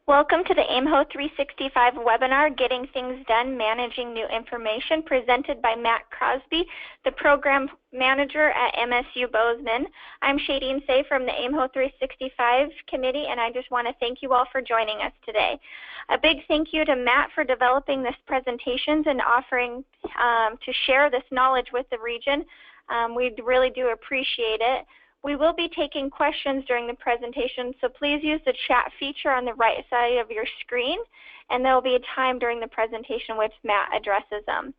Welcome to the AIMHO 365 webinar, Getting Things Done, Managing New Information, presented by Matt Crosby, the Program Manager at MSU Bozeman. I'm Shadeen Say from the AIMHO 365 Committee, and I just want to thank you all for joining us today. A big thank you to Matt for developing this presentations and offering to share this knowledge with the region. We really do appreciate it. We will be taking questions during the presentation, so please use the chat feature on the right side of your screen, and there will be a time during the presentation which Matt addresses them.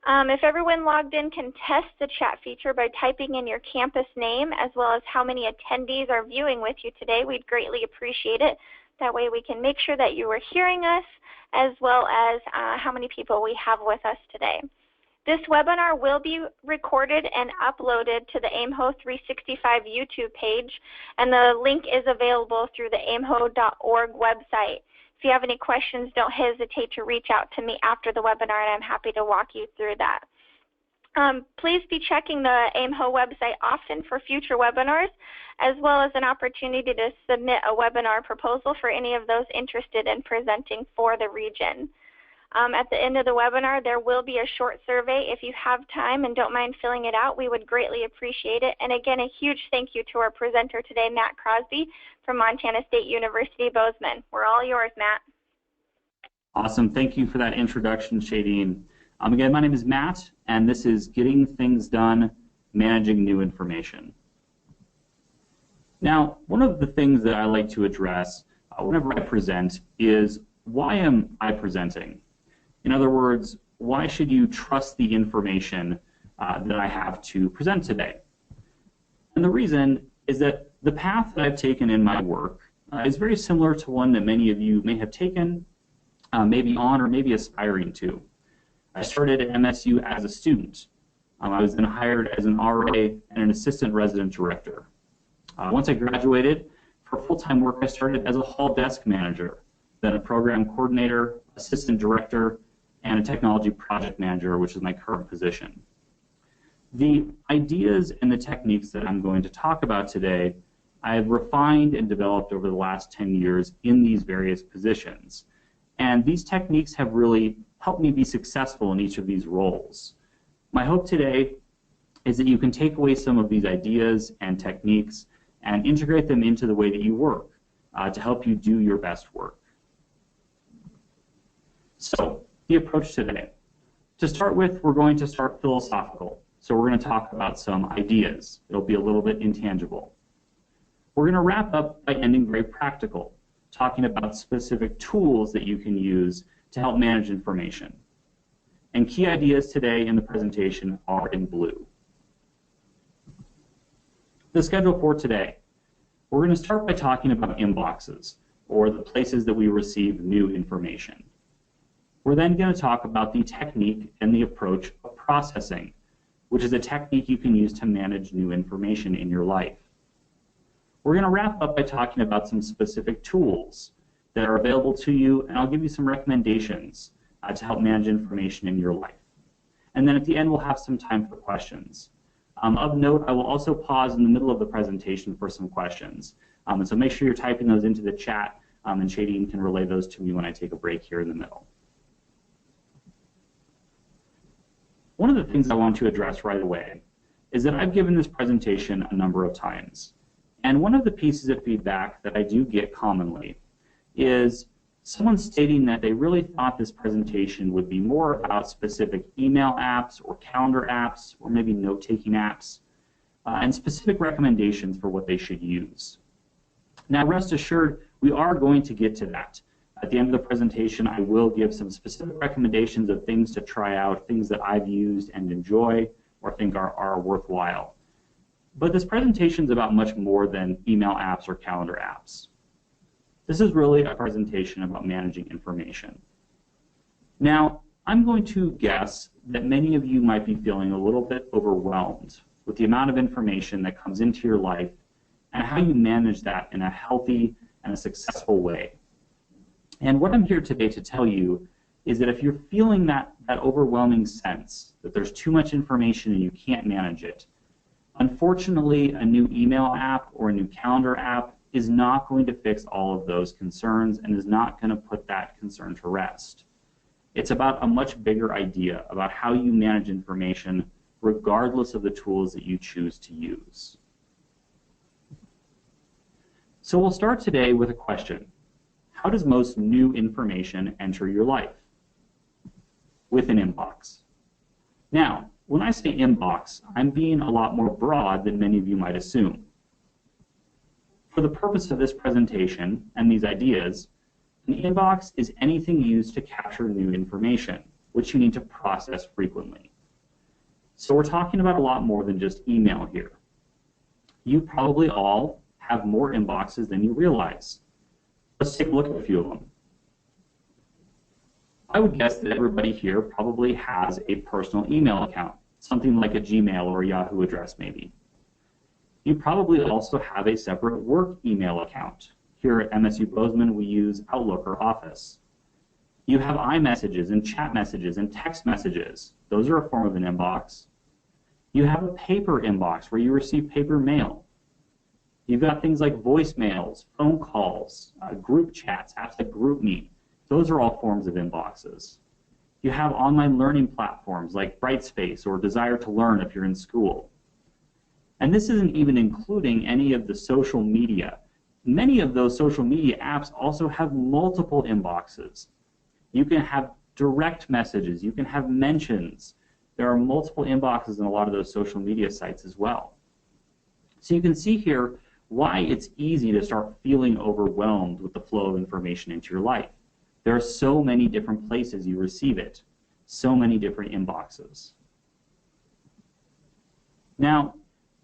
If everyone logged in can test the chat feature by typing in your campus name as well as how many attendees are viewing with you today, we'd greatly appreciate it. That way we can make sure that you are hearing us as well as how many people we have with us today. This webinar will be recorded and uploaded to the AIMHO 365 YouTube page, and the link is available through the aimho.org website. If you have any questions, don't hesitate to reach out to me after the webinar, and I'm happy to walk you through that. Please be checking the AIMHO website often for future webinars, as well as an opportunity to submit a webinar proposal for any of those interested in presenting for the region. At the end of the webinar, there will be a short survey. If you have time and don't mind filling it out, we would greatly appreciate it. And again, a huge thank you to our presenter today, Matt Crosby from Montana State University, Bozeman. We're all yours, Matt. Awesome. Thank you for that introduction, Shadeen. Again, my name is Matt, and this is Getting Things Done, Managing New Information. Now, one of the things that I like to address whenever I present is, why am I presenting? In other words, why should you trust the information that I have to present today? And the reason is that the path that I've taken in my work is very similar to one that many of you may have taken, maybe on or maybe aspiring to. I started at MSU as a student. I was then hired as an RA and an assistant resident director. Once I graduated, for full-time work, I started as a hall desk manager, then a program coordinator, assistant director, and a technology project manager, which is my current position. The ideas and the techniques that I'm going to talk about today, I have refined and developed over the last 10 years in these various positions. And these techniques have really helped me be successful in each of these roles. My hope today is that you can take away some of these ideas and techniques and integrate them into the way that you work to help you do your best work. So, the approach today. To start with, we're going to start philosophical. So we're going to talk about some ideas. It'll be a little bit intangible. We're going to wrap up by ending very practical, talking about specific tools that you can use to help manage information. And key ideas today in the presentation are in blue. The schedule for today. We're going to start by talking about inboxes, or the places that we receive new information. We're then going to talk about the technique and the approach of processing, which is a technique you can use to manage new information in your life. We're going to wrap up by talking about some specific tools that are available to you, and I'll give you some recommendations to help manage information in your life. And then at the end, we'll have some time for questions. Of note, I will also pause in the middle of the presentation for some questions. And so make sure you're typing those into the chat, and Shadeen can relay those to me when I take a break here in the middle. One of the things I want to address right away is that I've given this presentation a number of times. And one of the pieces of feedback that I do get commonly is someone stating that they really thought this presentation would be more about specific email apps or calendar apps or maybe note-taking apps and specific recommendations for what they should use. Now, rest assured, we are going to get to that. At the end of the presentation, I will give some specific recommendations of things to try out, things that I've used and enjoy or think are worthwhile. But this presentation is about much more than email apps or calendar apps. This is really a presentation about managing information. Now, I'm going to guess that many of you might be feeling a little bit overwhelmed with the amount of information that comes into your life and how you manage that in a healthy and a successful way. And what I'm here today to tell you is that if you're feeling that overwhelming sense that there's too much information and you can't manage it, unfortunately, a new email app or a new calendar app is not going to fix all of those concerns and is not going to put that concern to rest. It's about a much bigger idea about how you manage information regardless of the tools that you choose to use. So we'll start today with a question. How does most new information enter your life? With an inbox. Now, when I say inbox, I'm being a lot more broad than many of you might assume. For the purpose of this presentation and these ideas, an inbox is anything used to capture new information, which you need to process frequently. So we're talking about a lot more than just email here. You probably all have more inboxes than you realize. Let's take a look at a few of them. I would guess that everybody here probably has a personal email account, something like a Gmail or a Yahoo address maybe. You probably also have a separate work email account. Here at MSU Bozeman, we use Outlook or Office. You have iMessages and chat messages and text messages. Those are a form of an inbox. You have a paper inbox where you receive paper mail. You've got things like voicemails, phone calls, group chats, apps like GroupMe. Those are all forms of inboxes. You have online learning platforms like Brightspace or Desire to Learn if you're in school. And this isn't even including any of the social media. Many of those social media apps also have multiple inboxes. You can have direct messages, you can have mentions. There are multiple inboxes in a lot of those social media sites as well. So you can see here why it's easy to start feeling overwhelmed with the flow of information into your life. There are so many different places you receive it, so many different inboxes. Now,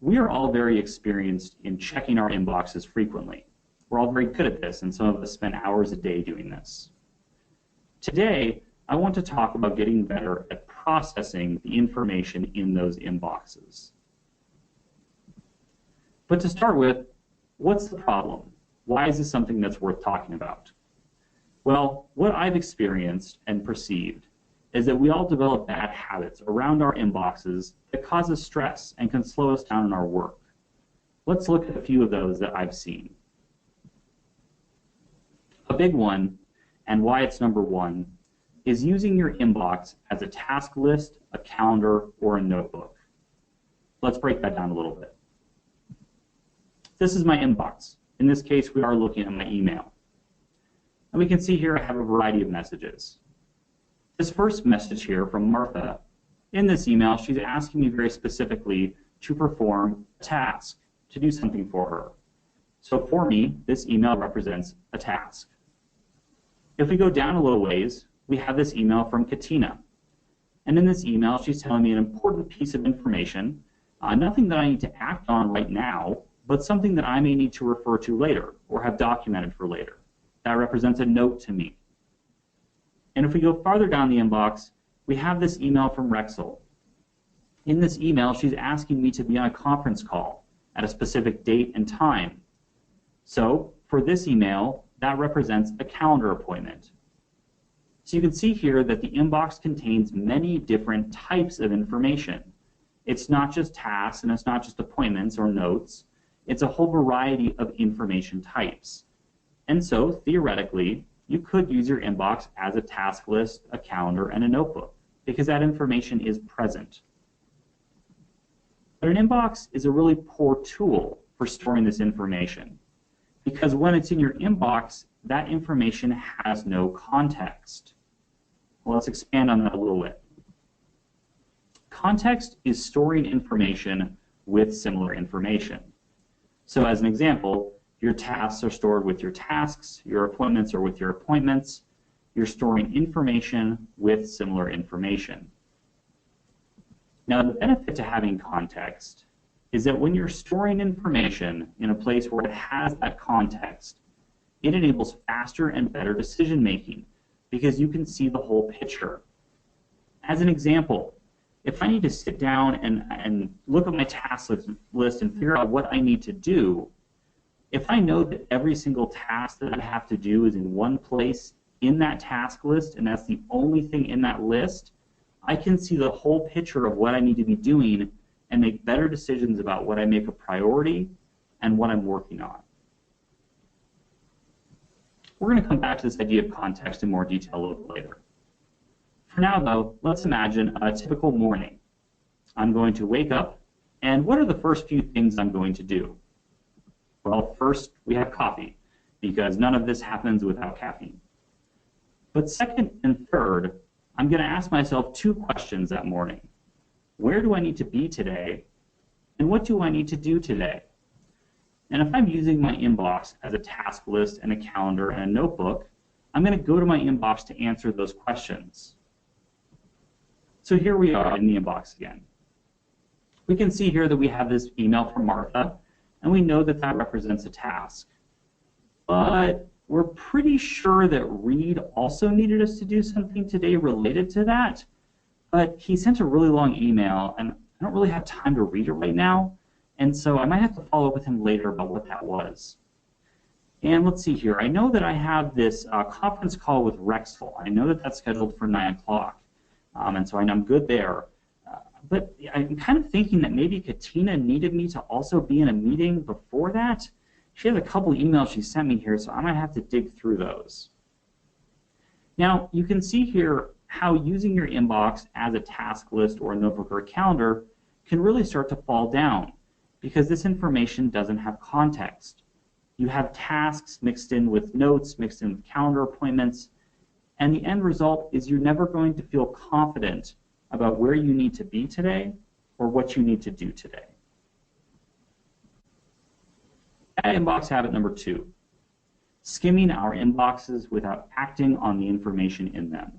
we are all very experienced in checking our inboxes frequently. We're all very good at this, and some of us spend hours a day doing this. Today, I want to talk about getting better at processing the information in those inboxes. But to start with, what's the problem? Why is this something that's worth talking about? Well, what I've experienced and perceived is that we all develop bad habits around our inboxes that cause us stress and can slow us down in our work. Let's look at a few of those that I've seen. A big one, and why it's number one, is using your inbox as a task list, a calendar, or a notebook. Let's break that down a little bit. This is my inbox. In this case, we are looking at my email. And we can see here I have a variety of messages. This first message here from Martha, in this email, she's asking me very specifically to perform a task, to do something for her. So for me, this email represents a task. If we go down a little ways, we have this email from Katina. And in this email, she's telling me an important piece of information, nothing that I need to act on right now, but something that I may need to refer to later or have documented for later. That represents a note to me. And if we go farther down the inbox, we have this email from Rexel. In this email, she's asking me to be on a conference call at a specific date and time. So for this email, that represents a calendar appointment. So you can see here that the inbox contains many different types of information. It's not just tasks and it's not just appointments or notes. It's a whole variety of information types. And so theoretically, you could use your inbox as a task list, a calendar, and a notebook because that information is present. But an inbox is a really poor tool for storing this information because when it's in your inbox, that information has no context. Well, let's expand on that a little bit. Context is storing information with similar information. So as an example, your tasks are stored with your tasks, your appointments are with your appointments. You're storing information with similar information. Now, the benefit to having context is that when you're storing information in a place where it has that context, it enables faster and better decision making because you can see the whole picture. As an example, if I need to sit down and look at my task list and figure out what I need to do, if I know that every single task that I have to do is in one place in that task list and that's the only thing in that list, I can see the whole picture of what I need to be doing and make better decisions about what I make a priority and what I'm working on. We're going to come back to this idea of context in more detail a little later. For now, though, let's imagine a typical morning. I'm going to wake up, and what are the first few things I'm going to do? Well, first, we have coffee, because none of this happens without caffeine. But second and third, I'm going to ask myself two questions that morning. Where do I need to be today? And what do I need to do today? And if I'm using my inbox as a task list and a calendar and a notebook, I'm going to go to my inbox to answer those questions. So here we are in the inbox again. We can see here that we have this email from Martha, and we know that that represents a task. But we're pretty sure that Reed also needed us to do something today related to that, but he sent a really long email, and I don't really have time to read it right now, and so I might have to follow up with him later about what that was. And let's see here. I know that I have this conference call with Rexel. I know that that's scheduled for 9 o'clock, and so I know I'm good there. But I'm kind of thinking that maybe Katina needed me to also be in a meeting before that. She has a couple emails she sent me here, so I might have to dig through those. Now, you can see here how using your inbox as a task list or a notebook or a calendar can really start to fall down because this information doesn't have context. You have tasks mixed in with notes, mixed in with calendar appointments, and the end result is you're never going to feel confident about where you need to be today or what you need to do today. Inbox habit number 2, skimming our inboxes without acting on the information in them.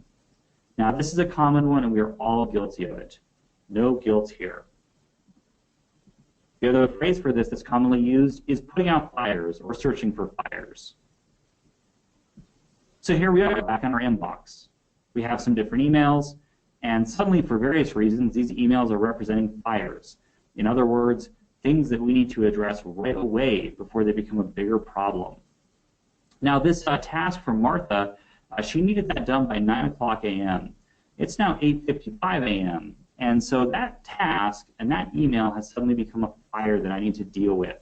Now, this is a common one, and we are all guilty of it. No guilt here. The other phrase for this that's commonly used is putting out fires or searching for fires. So here we are back on our inbox. We have some different emails, and suddenly, for various reasons, these emails are representing fires. In other words, things that we need to address right away before they become a bigger problem. Now, this task from Martha, she needed that done by 9 o'clock a.m. It's now 8:55 a.m., and so that task and that email has suddenly become a fire that I need to deal with,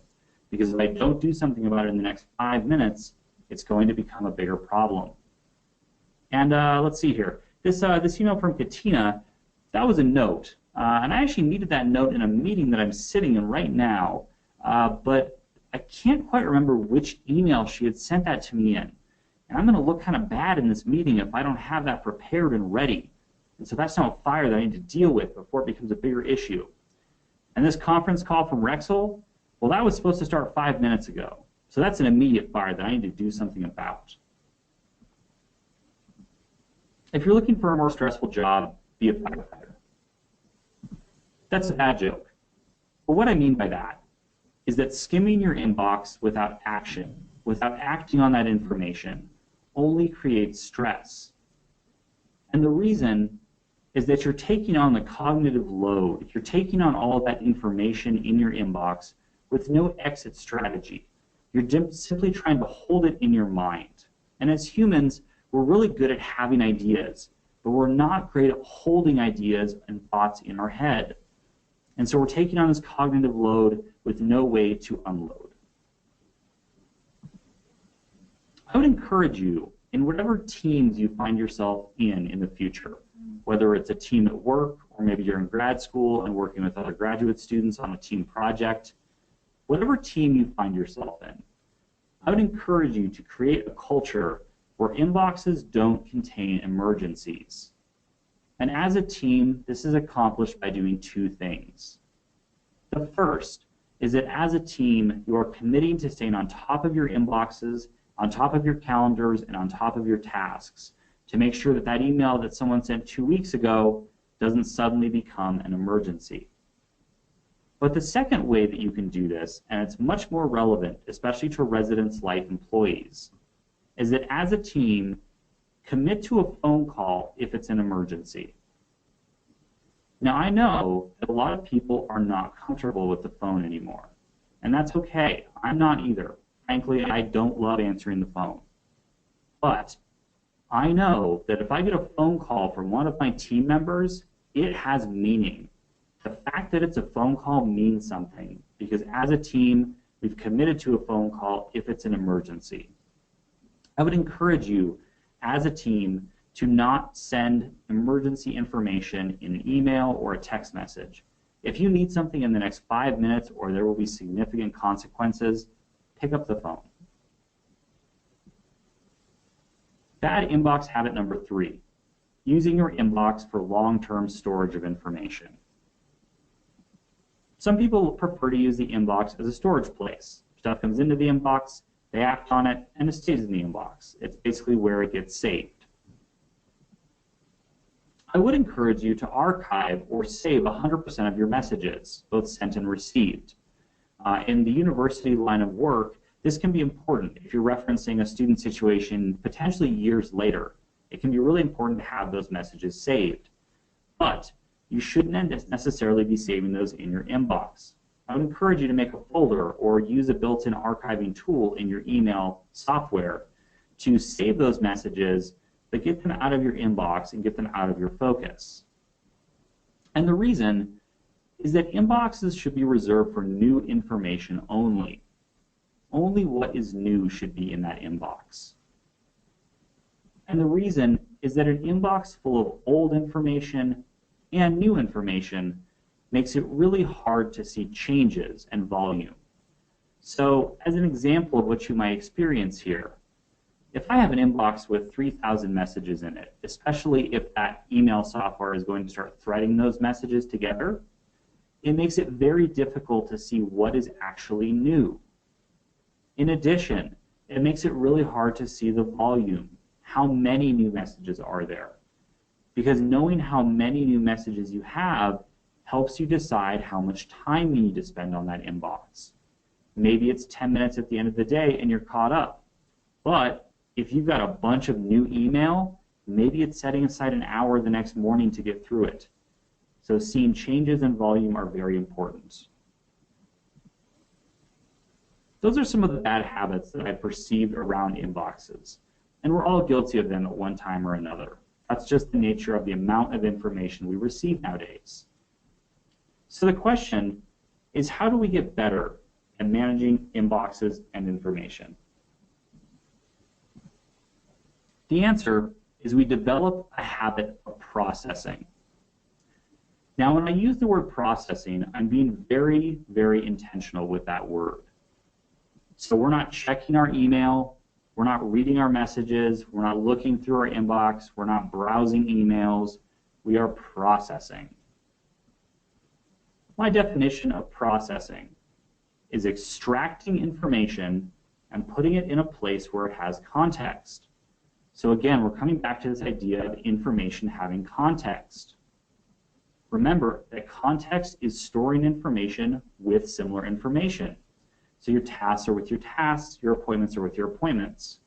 because if I don't do something about it in the next 5 minutes, it's going to become a bigger problem. And let's see here. This email from Katina, that was a note. And I actually needed that note in a meeting that I'm sitting in right now, but I can't quite remember which email she had sent that to me in. And I'm going to look kind of bad in this meeting if I don't have that prepared and ready. And so that's now a fire that I need to deal with before it becomes a bigger issue. And this conference call from Rexel, well, that was supposed to start 5 minutes ago. So that's an immediate fire that I need to do something about. If you're looking for a more stressful job, be a firefighter. That's a bad joke. But what I mean by that is that skimming your inbox without action, without acting on that information, only creates stress. And the reason is that you're taking on the cognitive load. You're taking on all of that information in your inbox with no exit strategy. You're simply trying to hold it in your mind. And as humans, we're really good at having ideas, but we're not great at holding ideas and thoughts in our head. And so we're taking on this cognitive load with no way to unload. I would encourage you, in whatever teams you find yourself in the future, whether it's a team at work or maybe you're in grad school and working with other graduate students on a team project, whatever team you find yourself in, I would encourage you to create a culture where inboxes don't contain emergencies. And as a team, this is accomplished by doing two things. The first is that as a team, you are committing to staying on top of your inboxes, on top of your calendars, and on top of your tasks to make sure that that email that someone sent 2 weeks ago doesn't suddenly become an emergency. But the second way that you can do this, and it's much more relevant, especially to Residence Life employees, is that as a team, commit to a phone call if it's an emergency. Now, I know that a lot of people are not comfortable with the phone anymore, and that's okay. I'm not either. Frankly, I don't love answering the phone. But I know that if I get a phone call from one of my team members, it has meaning. The fact that it's a phone call means something, because as a team, we've committed to a phone call if it's an emergency. I would encourage you as a team to not send emergency information in an email or a text message. If you need something in the next 5 minutes or there will be significant consequences, pick up the phone. Bad inbox habit number 3, using your inbox for long-term storage of information. Some people prefer to use the inbox as a storage place. Stuff comes into the inbox, they act on it, and it stays in the inbox. It's basically where it gets saved. I would encourage you to archive or save 100% of your messages, both sent and received. In the university line of work, this can be important if you're referencing a student situation potentially years later. It can be really important to have those messages saved. But you shouldn't necessarily be saving those in your inbox. I would encourage you to make a folder or use a built-in archiving tool in your email software to save those messages, but get them out of your inbox and get them out of your focus. And the reason is that inboxes should be reserved for new information only. Only what is new should be in that inbox. And the reason is that an inbox full of old information and new information makes it really hard to see changes and volume. So as an example of what you might experience here, if I have an inbox with 3,000 messages in it, especially if that email software is going to start threading those messages together, it makes it very difficult to see what is actually new. In addition, it makes it really hard to see the volume. How many new messages are there? Because knowing how many new messages you have helps you decide how much time you need to spend on that inbox. Maybe it's 10 minutes at the end of the day and you're caught up. But if you've got a bunch of new email, maybe it's setting aside an hour the next morning to get through it. So seeing changes in volume are very important. Those are some of the bad habits that I perceived around inboxes. And we're all guilty of them at one time or another. That's just the nature of the amount of information we receive nowadays. So the question is, how do we get better at managing inboxes and information? The answer is we develop a habit of processing. Now, when I use the word processing, I'm being very, very intentional with that word. So we're not checking our email, we're not reading our messages, we're not looking through our inbox, we're not browsing emails, we are processing. My definition of processing is extracting information and putting it in a place where it has context. So again, we're coming back to this idea of information having context. Remember that context is storing information with similar information. So your tasks are with your tasks, your appointments are with your appointments.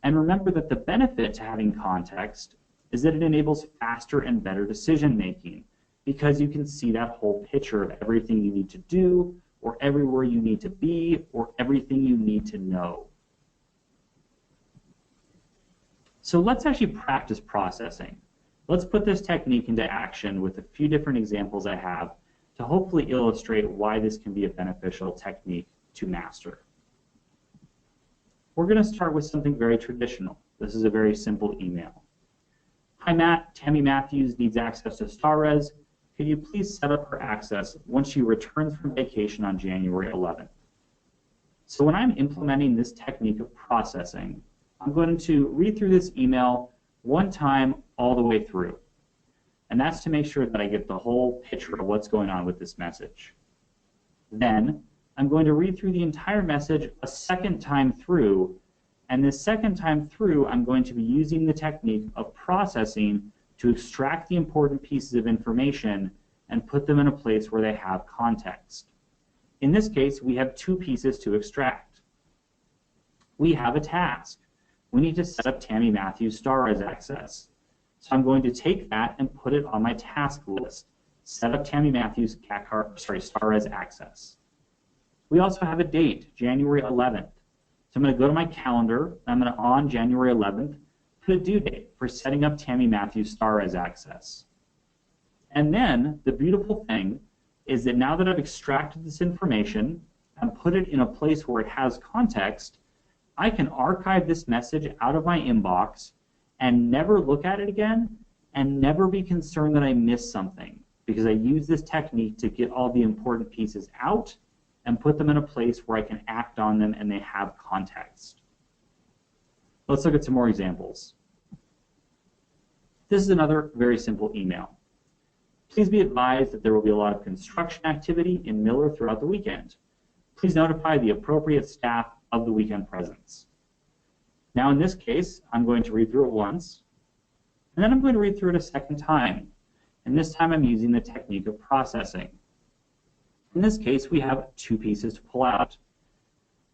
And remember that the benefit to having context is that it enables faster and better decision making, because you can see that whole picture of everything you need to do, or everywhere you need to be, or everything you need to know. So let's actually practice processing. Let's put this technique into action with a few different examples I have to hopefully illustrate why this can be a beneficial technique to master. We're going to start with something very traditional. This is a very simple email. Hi Matt, Tammy Matthews needs access to StarRez. Could you please set up her access once she returns from vacation on January 11th? So when I'm implementing this technique of processing, I'm going to read through this email one time all the way through. And that's to make sure that I get the whole picture of what's going on with this message. Then I'm going to read through the entire message a second time through, and this second time through I'm going to be using the technique of processing to extract the important pieces of information and put them in a place where they have context. In this case, we have two pieces to extract. We have a task. We need to set up Tammy Matthews StarRez access. So I'm going to take that and put it on my task list. Set up Tammy Matthews StarRez access. We also have a date, January 11th. So I'm going to go to my calendar. I'm going to, on January 11th, put a due date for setting up Tammy Matthews StarRez access. And then the beautiful thing is that now that I've extracted this information and put it in a place where it has context, I can archive this message out of my inbox and never look at it again and never be concerned that I missed something, because I use this technique to get all the important pieces out and put them in a place where I can act on them and they have context. Let's look at some more examples. This is another very simple email. Please be advised that there will be a lot of construction activity in Miller throughout the weekend. Please notify the appropriate staff of the weekend presence. Now in this case, I'm going to read through it once, and then I'm going to read through it a second time. And this time I'm using the technique of processing. In this case, we have two pieces to pull out.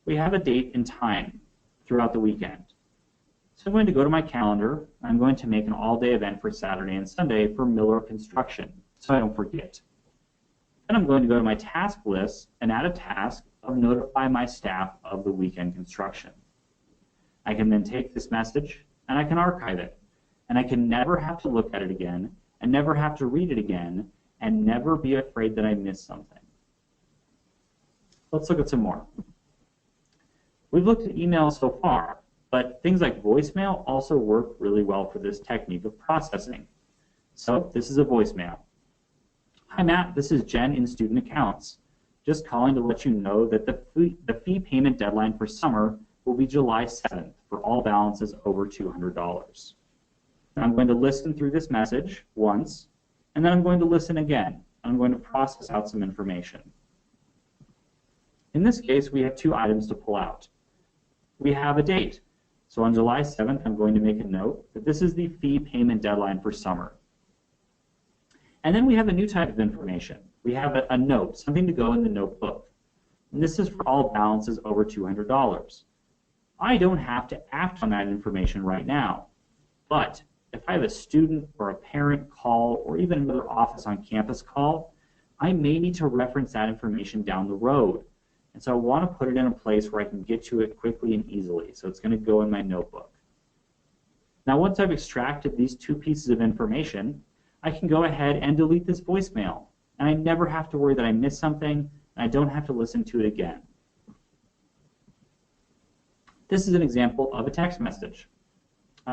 We have a date and time throughout the weekend. So I'm going to go to my calendar. I'm going to make an all-day event for Saturday and Sunday for Miller Construction, so I don't forget. Then I'm going to go to my task list and add a task of notify my staff of the weekend construction. I can then take this message and I can archive it. And I can never have to look at it again and never have to read it again and never be afraid that I missed something. Let's look at some more. We've looked at email so far, but things like voicemail also work really well for this technique of processing. So this is a voicemail. Hi Matt, this is Jen in Student Accounts. Just calling to let you know that the fee payment deadline for summer will be July 7th for all balances over $200. I'm going to listen through this message once, and then I'm going to listen again. I'm going to process out some information. In this case, we have two items to pull out. We have a date. So on July 7th, I'm going to make a note that this is the fee payment deadline for summer. And then we have a new type of information. We have a note, something to go in the notebook. And this is for all balances over $200. I don't have to act on that information right now. But if I have a student or a parent call or even another office on campus call, I may need to reference that information down the road. And so I want to put it in a place where I can get to it quickly and easily. So it's going to go in my notebook. Now once I've extracted these two pieces of information, I can go ahead and delete this voicemail. And I never have to worry that I missed something, and I don't have to listen to it again. This is an example of a text message.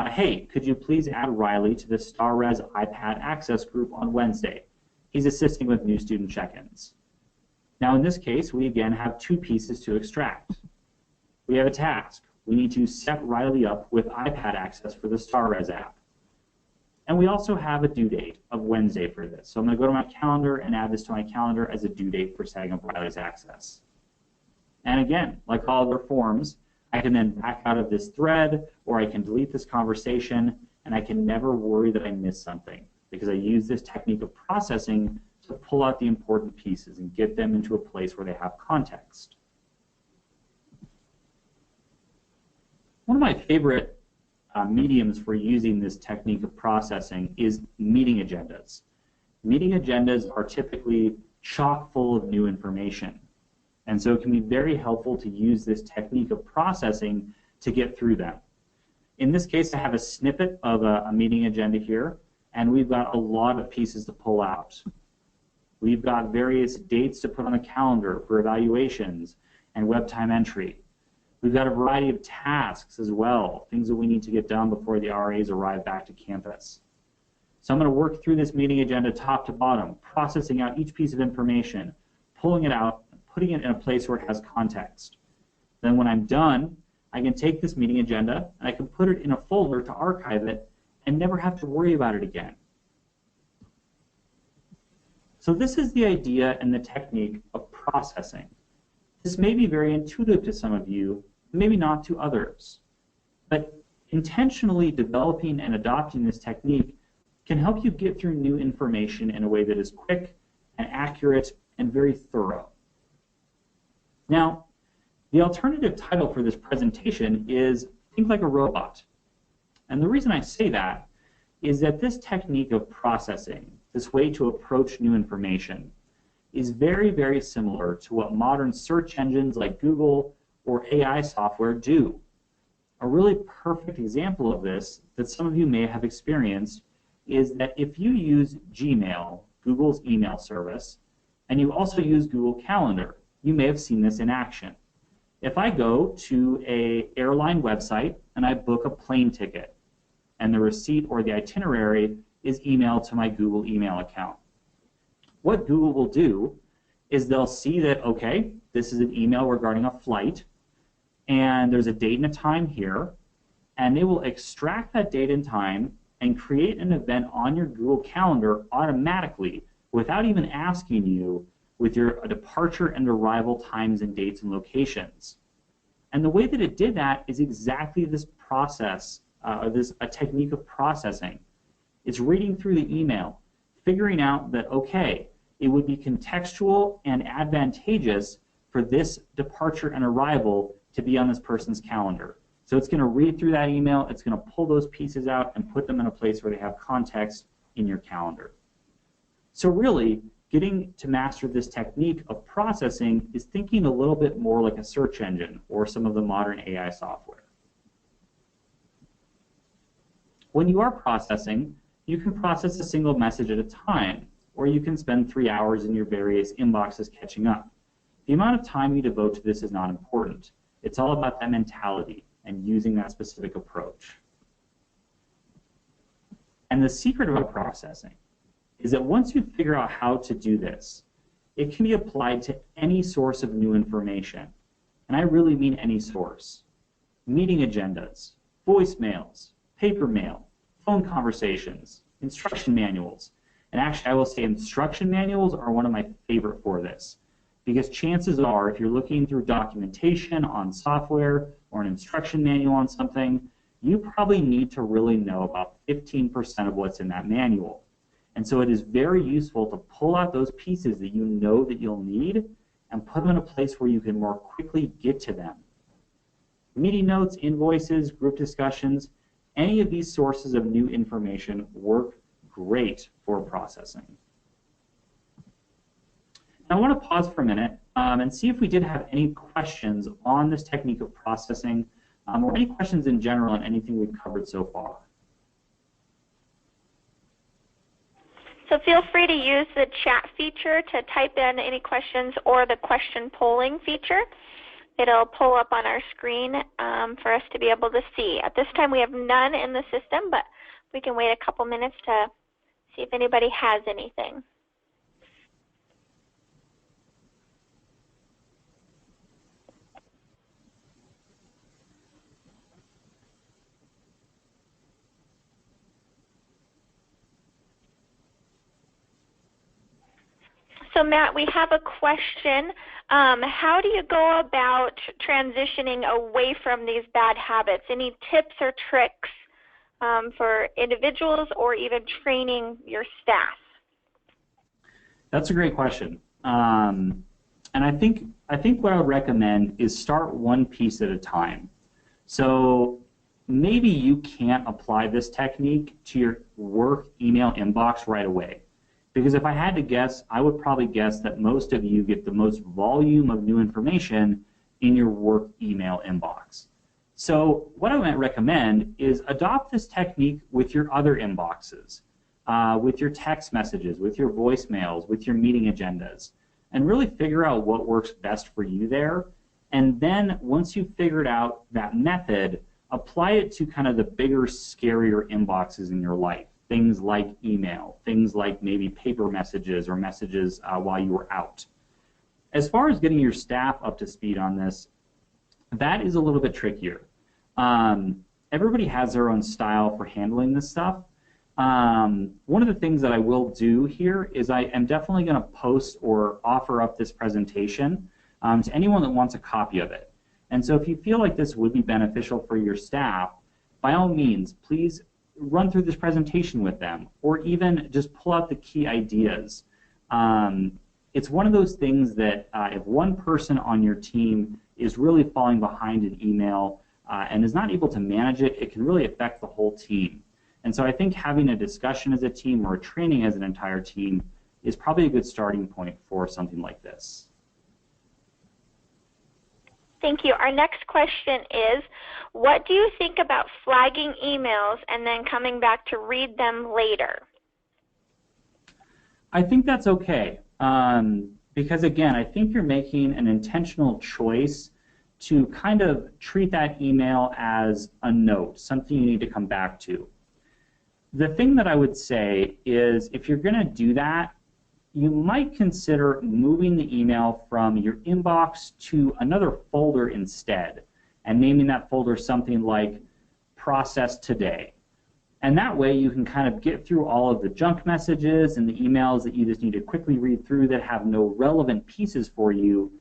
Hey, could you please add Riley to the StarRez iPad Access group on Wednesday? He's assisting with new student check-ins. Now in this case, we again have two pieces to extract. We have a task. We need to set Riley up with iPad access for the StarRez app. And we also have a due date of Wednesday for this. So I'm going to go to my calendar and add this to my calendar as a due date for setting up Riley's access. And again, like all other forms, I can then back out of this thread, or I can delete this conversation, and I can never worry that I missed something, because I use this technique of processing to pull out the important pieces and get them into a place where they have context. One of my favorite mediums for using this technique of processing is meeting agendas. Meeting agendas are typically chock full of new information. And so it can be very helpful to use this technique of processing to get through them. In this case, I have a snippet of a meeting agenda here, and we've got a lot of pieces to pull out. We've got various dates to put on the calendar for evaluations and web time entry. We've got a variety of tasks as well, things that we need to get done before the RAs arrive back to campus. So I'm going to work through this meeting agenda top to bottom, processing out each piece of information, pulling it out, putting it in a place where it has context. Then when I'm done, I can take this meeting agenda and I can put it in a folder to archive it and never have to worry about it again. So this is the idea and the technique of processing. This may be very intuitive to some of you, maybe not to others. But intentionally developing and adopting this technique can help you get through new information in a way that is quick and accurate and very thorough. Now, the alternative title for this presentation is Think Like a Robot. And the reason I say that is that this technique of processing, this way to approach new information, is very, very similar to what modern search engines like Google or AI software do. A really perfect example of this that some of you may have experienced is that if you use Gmail, Google's email service, and you also use Google Calendar, you may have seen this in action. If I go to a airline website and I book a plane ticket, and the receipt or the itinerary is emailed to my Google email account, what Google will do is they'll see that, okay, this is an email regarding a flight, and there's a date and a time here, and they will extract that date and time and create an event on your Google Calendar automatically without even asking you with your departure and arrival times and dates and locations. And the way that it did that is exactly this process, a technique of processing. It's reading through the email, figuring out that, okay, it would be contextual and advantageous for this departure and arrival to be on this person's calendar. So it's going to read through that email, it's going to pull those pieces out and put them in a place where they have context in your calendar. So really, getting to master this technique of processing is thinking a little bit more like a search engine or some of the modern AI software. When you are processing, you can process a single message at a time, or you can spend 3 hours in your various inboxes catching up. The amount of time you devote to this is not important. It's all about that mentality and using that specific approach. And the secret about processing is that once you figure out how to do this, it can be applied to any source of new information. And I really mean any source. Meeting agendas, voicemails, paper mail, phone conversations, instruction manuals. And actually, I will say instruction manuals are one of my favorite for this, because chances are, if you're looking through documentation on software or an instruction manual on something, you probably need to really know about 15% of what's in that manual. And so it is very useful to pull out those pieces that you know that you'll need and put them in a place where you can more quickly get to them. Meeting notes, invoices, group discussions, any of these sources of new information work great for processing. Now I want to pause for a minute and see if we did have any questions on this technique of processing or any questions in general on anything we've covered so far. So feel free to use the chat feature to type in any questions or the question polling feature. It'll pull up on our screen for us to be able to see. At this time we have none in the system, but we can wait a couple minutes to see if anybody has anything. So Matt, we have a question. How do you go about transitioning away from these bad habits? Any tips or tricks for individuals or even training your staff? That's a great question. And I think what I would recommend is start one piece at a time. So maybe you can't apply this technique to your work email inbox right away. Because if I had to guess, I would probably guess that most of you get the most volume of new information in your work email inbox. So what I might recommend is adopt this technique with your other inboxes, with your text messages, with your voicemails, with your meeting agendas, and really figure out what works best for you there. And then once you've figured out that method, apply it to kind of the bigger, scarier inboxes in your life. Things like email, things like maybe paper messages or messages while you were out. As far as getting your staff up to speed on this, that is a little bit trickier. Everybody has their own style for handling this stuff. One of the things that I will do here is I am definitely going to post or offer up this presentation to anyone that wants a copy of it. And so if you feel like this would be beneficial for your staff, by all means, please run through this presentation with them, or even just pull out the key ideas. It's one of those things that if one person on your team is really falling behind in email and is not able to manage it, it can really affect the whole team. And so I think having a discussion as a team or a training as an entire team is probably a good starting point for something like this. Thank you. Our next question is, what do you think about flagging emails and then coming back to read them later? I think that's okay. Because again, I think you're making an intentional choice to kind of treat that email as a note, something you need to come back to. The thing that I would say is if you're going to do that, you might consider moving the email from your inbox to another folder instead, and naming that folder something like Process Today. And that way you can kind of get through all of the junk messages and the emails that you just need to quickly read through that have no relevant pieces for you.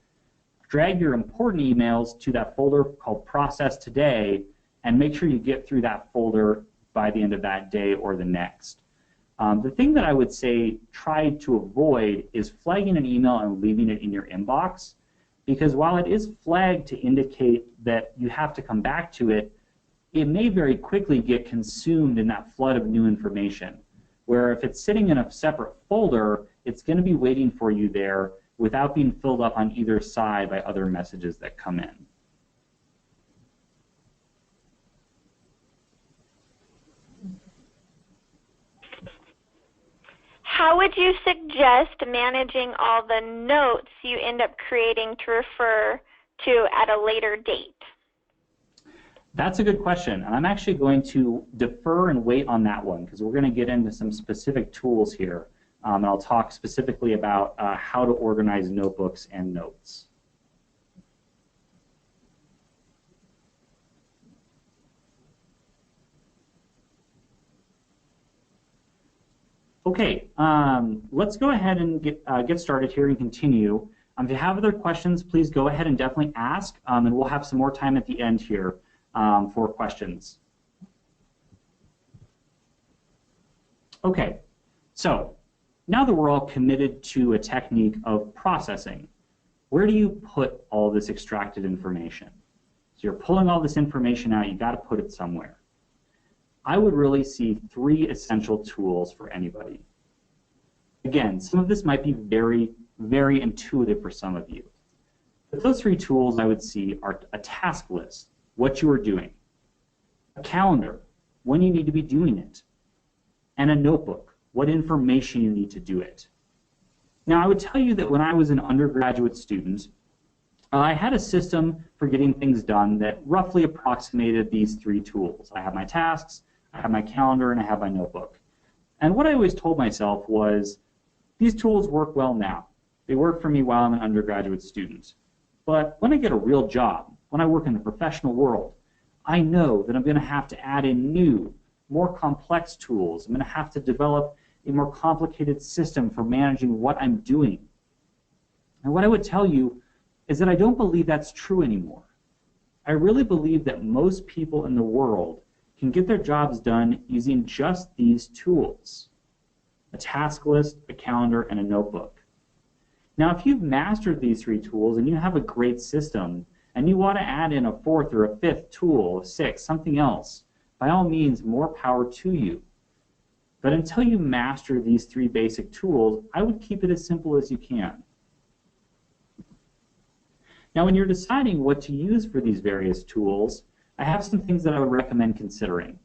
Drag your important emails to that folder called Process Today and make sure you get through that folder by the end of that day or the next. The thing that I would say try to avoid is flagging an email and leaving it in your inbox, because while it is flagged to indicate that you have to come back to it, it may very quickly get consumed in that flood of new information, where if it's sitting in a separate folder, it's going to be waiting for you there without being filled up on either side by other messages that come in. How would you suggest managing all the notes you end up creating to refer to at a later date? That's a good question, and I'm actually going to defer and wait on that one because we're going to get into some specific tools here, and I'll talk specifically about how to organize notebooks and notes. Okay, let's go ahead and get started here and continue. If you have other questions, please go ahead and definitely ask, and we'll have some more time at the end here for questions. Okay, so now that we're all committed to a technique of processing, where do you put all this extracted information? So you're pulling all this information out, you got to put it somewhere. I would really see 3 essential tools for anybody. Again, some of this might be very, very intuitive for some of you. But those 3 tools I would see are a task list, what you are doing, a calendar, when you need to be doing it, and a notebook, what information you need to do it. Now, I would tell you that when I was an undergraduate student, I had a system for getting things done that roughly approximated these 3 tools. I have my tasks, I have my calendar, and I have my notebook. And what I always told myself was, these tools work well now. They work for me while I'm an undergraduate student. But when I get a real job, when I work in the professional world, I know that I'm going to have to add in new, more complex tools. I'm going to have to develop a more complicated system for managing what I'm doing. And what I would tell you is that I don't believe that's true anymore. I really believe that most people in the world can get their jobs done using just these tools: a task list, a calendar, and a notebook. Now, if you've mastered these 3 tools and you have a great system and you want to add in a 4th or a 5th tool, a 6th, something else, by all means, more power to you. But until you master these 3 basic tools, I would keep it as simple as you can. Now, when you're deciding what to use for these various tools, I have some things that I would recommend considering.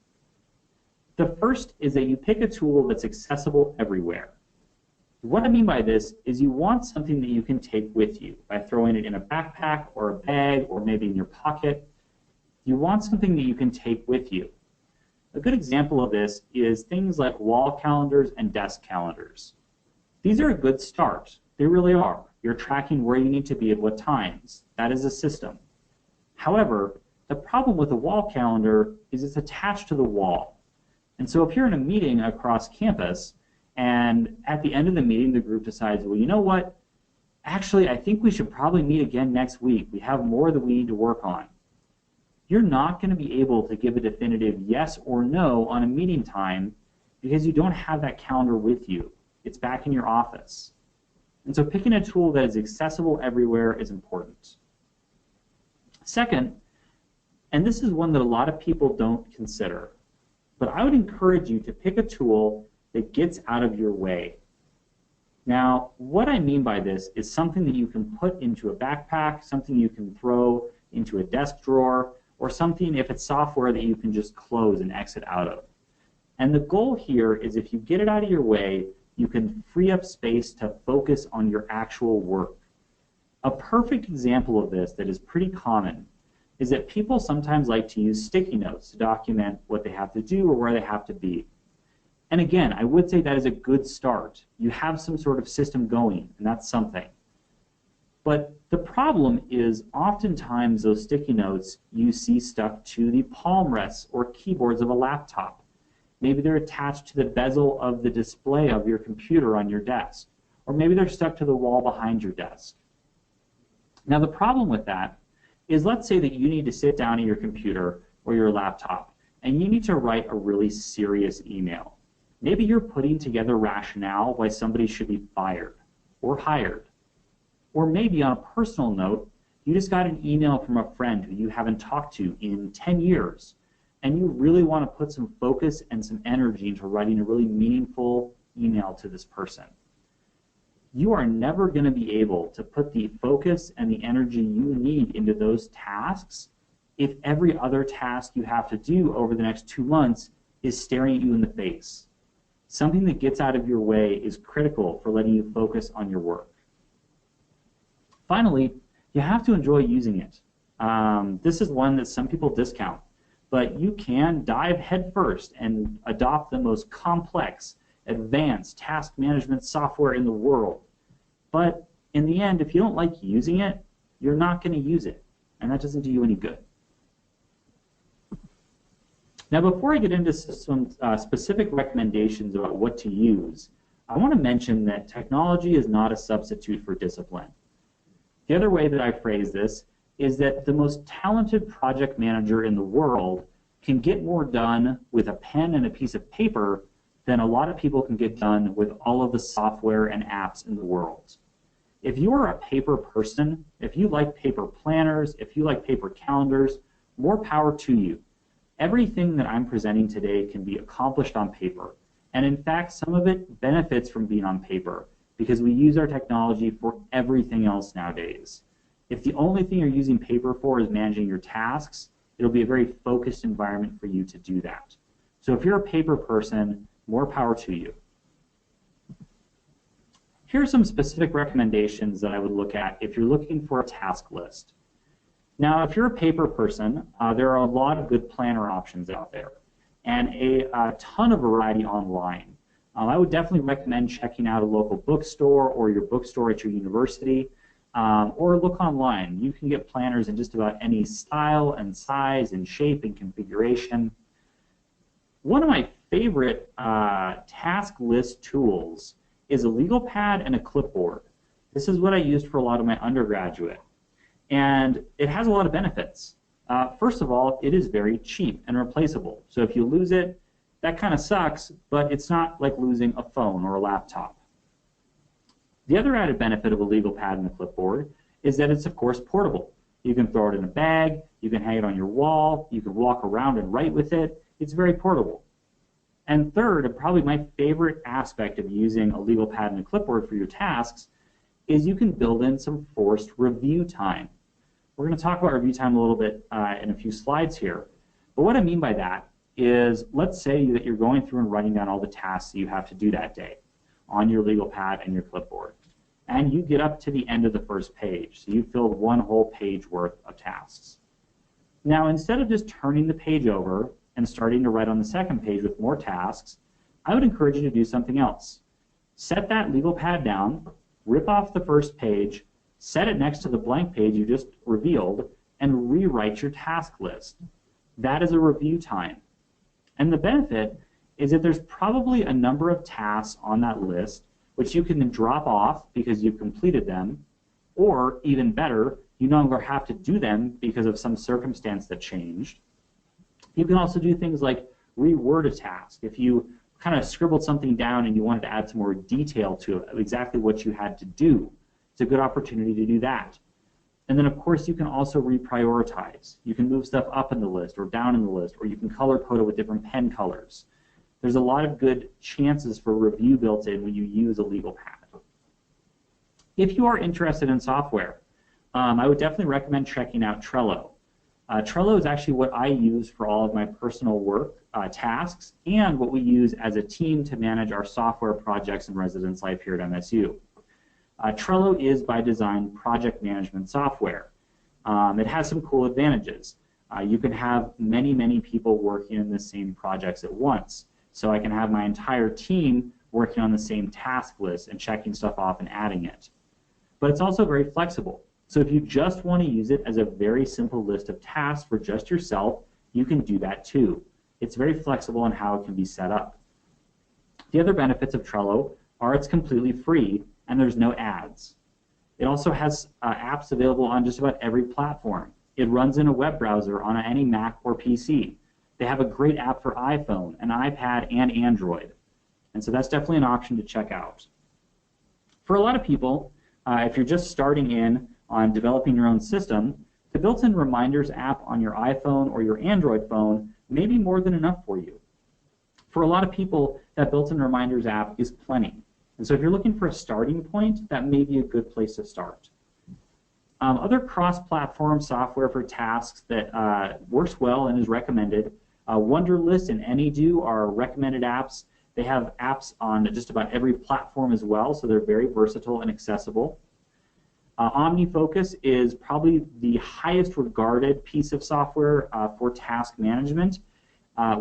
The first is that you pick a tool that's accessible everywhere. What I mean by this is you want something that you can take with you by throwing it in a backpack or a bag or maybe in your pocket. You want something that you can take with you. A good example of this is things like wall calendars and desk calendars. These are a good start. They really are. You're tracking where you need to be at what times. That is a system. However, the problem with a wall calendar is it's attached to the wall. And so if you're in a meeting across campus and at the end of the meeting the group decides, well, you know what? Actually, I think we should probably meet again next week. We have more that we need to work on. You're not going to be able to give a definitive yes or no on a meeting time because you don't have that calendar with you. It's back in your office. And so picking a tool that is accessible everywhere is important. Second, and this is one that a lot of people don't consider, but I would encourage you to pick a tool that gets out of your way. Now, what I mean by this is something that you can put into a backpack, something you can throw into a desk drawer, or something, if it's software, that you can just close and exit out of. And the goal here is if you get it out of your way, you can free up space to focus on your actual work. A perfect example of this that is pretty common is that people sometimes like to use sticky notes to document what they have to do or where they have to be. And again, I would say that is a good start. You have some sort of system going, and that's something. But the problem is oftentimes those sticky notes you see stuck to the palm rests or keyboards of a laptop. Maybe they're attached to the bezel of the display of your computer on your desk, or maybe they're stuck to the wall behind your desk. Now the problem with that is, let's say that you need to sit down at your computer or your laptop and you need to write a really serious email. Maybe you're putting together rationale why somebody should be fired or hired. Or maybe on a personal note, you just got an email from a friend who you haven't talked to in 10 years, and you really want to put some focus and some energy into writing a really meaningful email to this person. You are never going to be able to put the focus and the energy you need into those tasks if every other task you have to do over the next 2 months is staring at you in the face. Something that gets out of your way is critical for letting you focus on your work. Finally, you have to enjoy using it. This is one that some people discount, but you can dive headfirst and adopt the most complex, advanced task management software in the world. But in the end, if you don't like using it, you're not going to use it, and that doesn't do you any good. Now, before I get into some specific recommendations about what to use, I want to mention that technology is not a substitute for discipline. The other way that I phrase this is that the most talented project manager in the world can get more done with a pen and a piece of paper than a lot of people can get done with all of the software and apps in the world. If you are a paper person, if you like paper planners, if you like paper calendars, more power to you. Everything that I'm presenting today can be accomplished on paper. And in fact, some of it benefits from being on paper because we use our technology for everything else nowadays. If the only thing you're using paper for is managing your tasks, it'll be a very focused environment for you to do that. So if you're a paper person, more power to you. Here are some specific recommendations that I would look at if you're looking for a task list. Now, if you're a paper person, there are a lot of good planner options out there and a ton of variety online. I would definitely recommend checking out a local bookstore or your bookstore at your university, or look online. You can get planners in just about any style and size and shape and configuration. One of my favorite task list tools is a legal pad and a clipboard. This is what I used for a lot of my undergraduate. And it has a lot of benefits. First of all, it is very cheap and replaceable. So if you lose it, that kind of sucks, but it's not like losing a phone or a laptop. The other added benefit of a legal pad and a clipboard is that it's, of course, portable. You can throw it in a bag, you can hang it on your wall, you can walk around and write with it. It's very portable. And third, and probably my favorite aspect of using a legal pad and a clipboard for your tasks, is you can build in some forced review time. We're going to talk about review time a little bit in a few slides here. But what I mean by that is, let's say that you're going through and writing down all the tasks that you have to do that day on your legal pad and your clipboard. And you get up to the end of the first page. So you filled one whole page worth of tasks. Now, instead of just turning the page over and starting to write on the second page with more tasks, I would encourage you to do something else. Set that legal pad down, rip off the first page, set it next to the blank page you just revealed, and rewrite your task list. That is a review time. And the benefit is that there's probably a number of tasks on that list which you can then drop off because you've completed them, or even better, you no longer have to do them because of some circumstance that changed. You can also do things like reword a task. If you kind of scribbled something down and you wanted to add some more detail to it, exactly what you had to do, it's a good opportunity to do that. And then, of course, you can also reprioritize. You can move stuff up in the list or down in the list, or you can color code it with different pen colors. There's a lot of good chances for review built in when you use a legal pad. If you are interested in software, I would definitely recommend checking out Trello. Trello is actually what I use for all of my personal work tasks and what we use as a team to manage our software projects and residence life here at MSU. Trello is, by design, project management software. It has some cool advantages. You can have many, many people working in the same projects at once. So I can have my entire team working on the same task list and checking stuff off and adding it. But it's also very flexible. So if you just want to use it as a very simple list of tasks for just yourself, you can do that too. It's very flexible in how it can be set up. The other benefits of Trello are it's completely free and there's no ads. It also has apps available on just about every platform. It runs in a web browser on any Mac or PC. They have a great app for iPhone, an iPad, and Android. And so that's definitely an option to check out. For a lot of people, if you're just starting in on developing your own system, the built-in reminders app on your iPhone or your Android phone may be more than enough for you. For a lot of people, that built-in reminders app is plenty. And so if you're looking for a starting point, that may be a good place to start. Other cross-platform software for tasks that works well and is recommended, Wunderlist and AnyDo are recommended apps. They have apps on just about every platform as well, so they're very versatile and accessible. OmniFocus is probably the highest regarded piece of software for task management.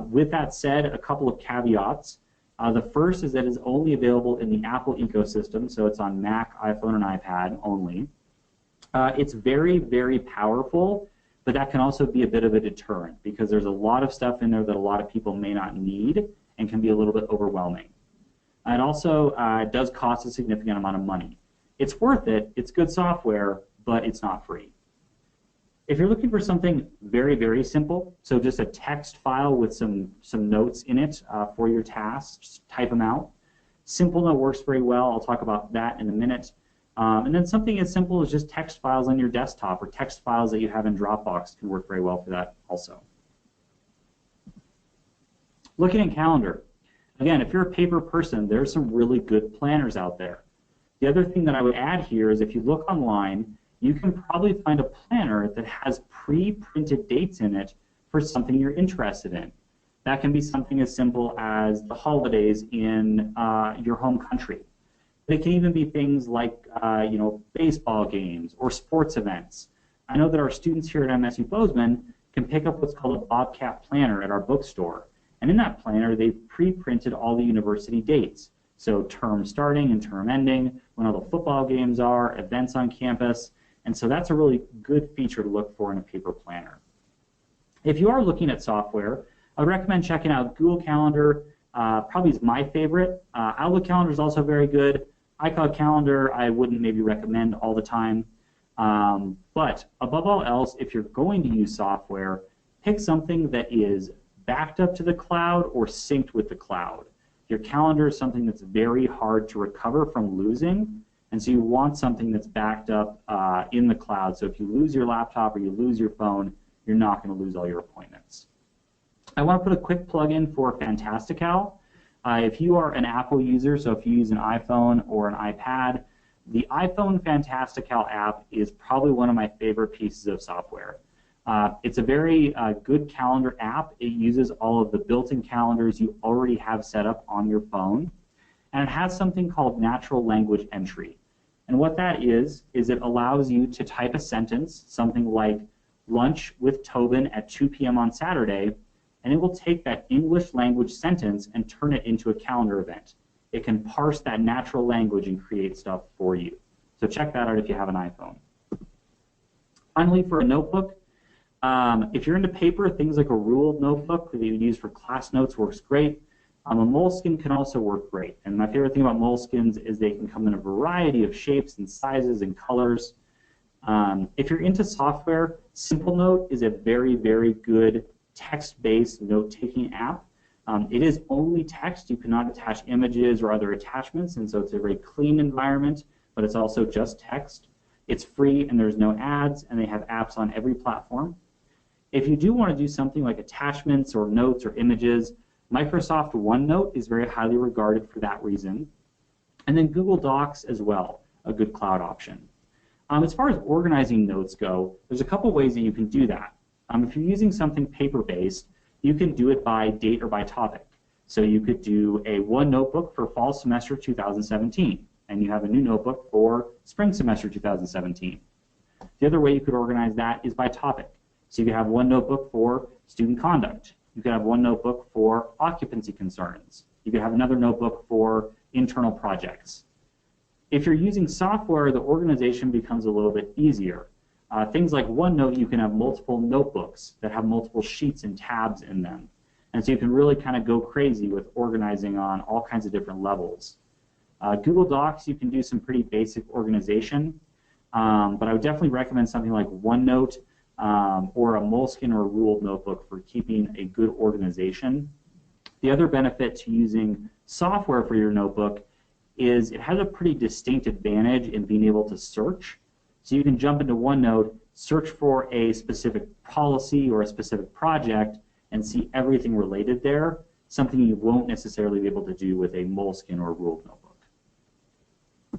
With that said, a couple of caveats. The first is that it's only available in the Apple ecosystem, so it's on Mac, iPhone, and iPad only. It's very, very powerful, but that can also be a bit of a deterrent because there's a lot of stuff in there that a lot of people may not need and can be a little bit overwhelming. And also, it does cost a significant amount of money. It's worth it, it's good software, but it's not free. If you're looking for something very, very simple, so just a text file with some notes in it for your tasks, type them out. Simple Note works very well. I'll talk about that in a minute. And then something as simple as just text files on your desktop or text files that you have in Dropbox can work very well for that also. Looking at Calendar. Again, if you're a paper person, there's some really good planners out there. The other thing that I would add here is if you look online, you can probably find a planner that has pre-printed dates in it for something you're interested in. That can be something as simple as the holidays in your home country. But it can even be things like baseball games or sports events. I know that our students here at MSU Bozeman can pick up what's called a Bobcat planner at our bookstore. And in that planner, they've pre-printed all the university dates. So term starting and term ending, when all the football games are, events on campus. And so that's a really good feature to look for in a paper planner. If you are looking at software, I would recommend checking out Google Calendar. Probably is my favorite. Outlook Calendar is also very good. iCloud Calendar I wouldn't maybe recommend all the time. But above all else, if you're going to use software, pick something that is backed up to the cloud or synced with the cloud. Your calendar is something that's very hard to recover from losing, and so you want something that's backed up in the cloud. So if you lose your laptop or you lose your phone, you're not going to lose all your appointments. I want to put a quick plug in for Fantastical. If you are an Apple user, so if you use an iPhone or an iPad, the iPhone Fantastical app is probably one of my favorite pieces of software. It's a very good calendar app. It uses all of the built-in calendars you already have set up on your phone. And it has something called natural language entry. And what that is it allows you to type a sentence, something like lunch with Tobin at 2 p.m. on Saturday, and it will take that English language sentence and turn it into a calendar event. It can parse that natural language and create stuff for you. So check that out if you have an iPhone. Finally, for a notebook, if you're into paper, things like a ruled notebook that you use for class notes works great. A Moleskine can also work great. And my favorite thing about Moleskines is they can come in a variety of shapes and sizes and colors. If you're into software, Simplenote is a very, very good text-based note-taking app. It is only text. You cannot attach images or other attachments, and so it's a very clean environment, but it's also just text. It's free, and there's no ads, and they have apps on every platform. If you do want to do something like attachments or notes or images, Microsoft OneNote is very highly regarded for that reason. And then Google Docs as well, a good cloud option. As far as organizing notes go, there's a couple ways that you can do that. If you're using something paper-based, you can do it by date or by topic. So you could do a one notebook for fall semester 2017, and you have a new notebook for spring semester 2017. The other way you could organize that is by topic. So you could have one notebook for student conduct. You could have one notebook for occupancy concerns. You could have another notebook for internal projects. If you're using software, the organization becomes a little bit easier. Things like OneNote, you can have multiple notebooks that have multiple sheets and tabs in them. And so you can really kind of go crazy with organizing on all kinds of different levels. Google Docs, you can do some pretty basic organization, but I would definitely recommend something like OneNote or a Moleskine or a ruled notebook for keeping a good organization. The other benefit to using software for your notebook is it has a pretty distinct advantage in being able to search. So you can jump into OneNote, search for a specific policy or a specific project, and see everything related there, something you won't necessarily be able to do with a Moleskine or ruled notebook. A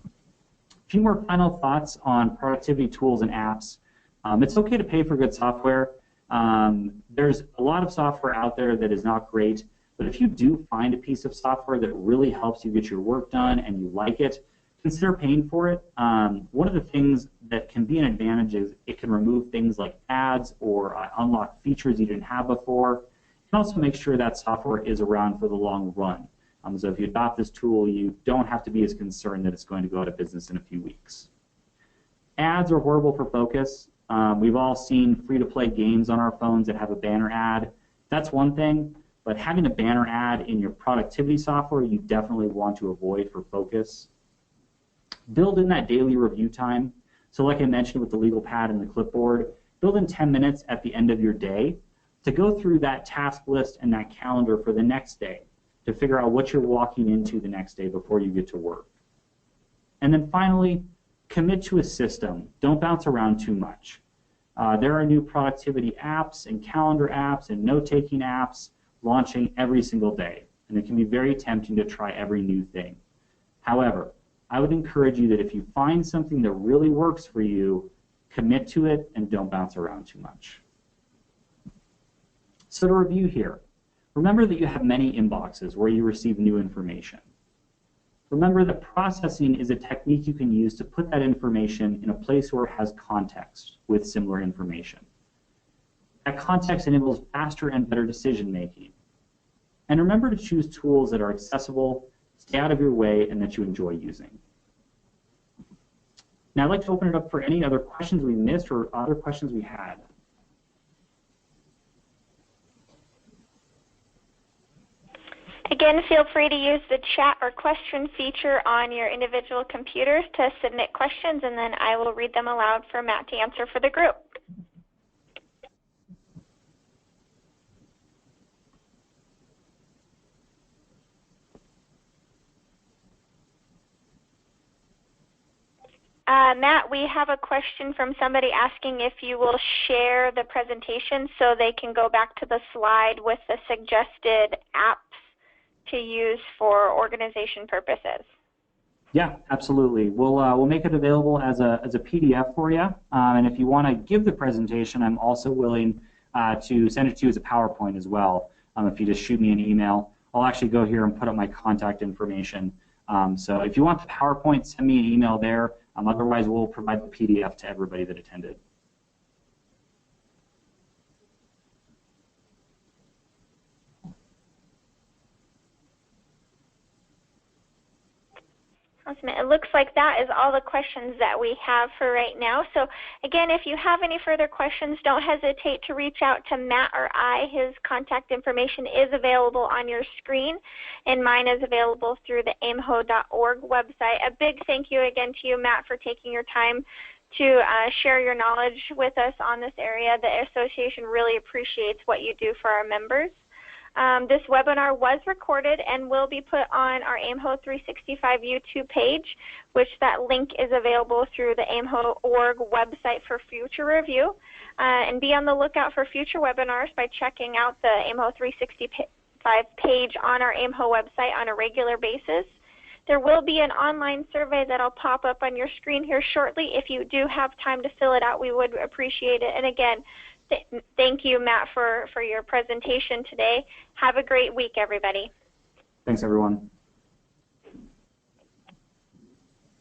few more final thoughts on productivity tools and apps. It's okay to pay for good software. There's a lot of software out there that is not great, but if you do find a piece of software that really helps you get your work done and you like it, consider paying for it. One of the things that can be an advantage is it can remove things like ads or unlock features you didn't have before. It can also make sure that software is around for the long run. So if you adopt this tool, you don't have to be as concerned that it's going to go out of business in a few weeks. Ads are horrible for focus. We've all seen free-to-play games on our phones that have a banner ad. That's one thing, but having a banner ad in your productivity software, you definitely want to avoid for focus. Build in that daily review time. So like I mentioned with the legal pad and the clipboard, build in 10 minutes at the end of your day to go through that task list and that calendar for the next day to figure out what you're walking into the next day before you get to work. And then finally, commit to a system. Don't bounce around too much. There are new productivity apps and calendar apps and note-taking apps launching every single day, and it can be very tempting to try every new thing. However, I would encourage you that if you find something that really works for you, commit to it and don't bounce around too much. So to review here, remember that you have many inboxes where you receive new information. Remember that processing is a technique you can use to put that information in a place where it has context with similar information. That context enables faster and better decision making. And remember to choose tools that are accessible, stay out of your way, and that you enjoy using. Now I'd like to open it up for any other questions we missed or other questions we had. Again, feel free to use the chat or question feature on your individual computers to submit questions, and then I will read them aloud for Matt to answer for the group. Matt, we have a question from somebody asking if you will share the presentation so they can go back to the slide with the suggested apps to use for organization purposes. Yeah, absolutely. We'll make it available as a PDF for you. And if you want to give the presentation, I'm also willing to send it to you as a PowerPoint as well. If you just shoot me an email, I'll actually go here and put up my contact information. So if you want the PowerPoint, send me an email there. Otherwise, we'll provide the PDF to everybody that attended. Awesome. It looks like that is all the questions that we have for right now. So again, if you have any further questions, don't hesitate to reach out to Matt or I. His contact information is available on your screen, and mine is available through the aimho.org website. A big thank you again to you, Matt, for taking your time to share your knowledge with us on this area. The association really appreciates what you do for our members. This webinar was recorded and will be put on our AIMHO 365 YouTube page, which that link is available through the AIMHO.org website for future review. And be on the lookout for future webinars by checking out the AIMHO 365 page on our AIMHO website on a regular basis. There will be an online survey that will pop up on your screen here shortly. If you do have time to fill it out, we would appreciate it. And again, thank you, Matt, for your presentation today. Have a great week, everybody. Thanks, everyone.